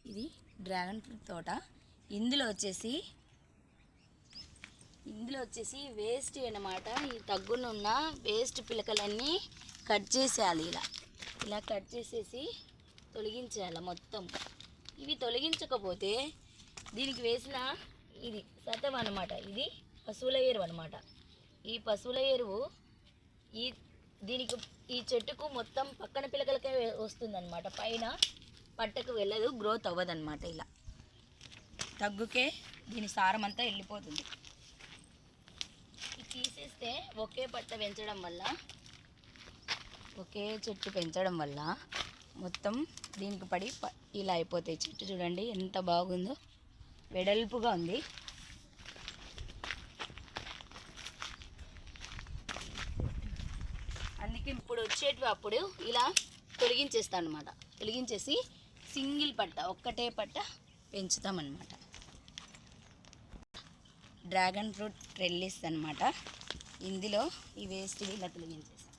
ఇది dragon fruit తోట. ఇందులో వచ్చేసి వేస్ట్ అన్నమాట. ఈ తగ్గునున్న వేస్ట్ పిలకలన్నీ కట్ చేసేయాలి. ఇలా కట్ చేసేసి తొలగించేయాలి మొత్తం. ఇవి తొలగించకపోతే దీనికి వేసిన ఇది సతం అన్నమాట. ఇది పశువుల ఎరువు అన్నమాట. ఈ పశువుల ఎరువు ఈ చెట్టుకు మొత్తం పక్కన పిలకలకే వస్తుందన్నమాట. పైన పట్టకు వెళ్ళదు, గ్రోత్ అవ్వదన్నమాట. ఇలా తగ్గుకే దీని సారం అంతా వెళ్ళిపోతుంది. ఇది తీసేస్తే ఒకే పట్ట పెంచడం వల్ల, ఒకే చెట్టు పెంచడం వల్ల మొత్తం దీనికి పడి ఇలా అయిపోతాయి. చెట్టు చూడండి ఎంత బాగుందో, వెడల్పుగా ఉంది. అందుకే ఇప్పుడు వచ్చేటివి అప్పుడు ఇలా తొలగించేస్తాను అనమాట. తొలగించేసి సింగిల్ పట్ట, ఒక్కటే పట్ట పెంచుతామన్నమాట. డ్రాగన్ ఫ్రూట్ ట్రెల్లిస్ అనమాట. ఇందులో ఈ వేస్ట్ ఇలా తొలగించేస్తాం.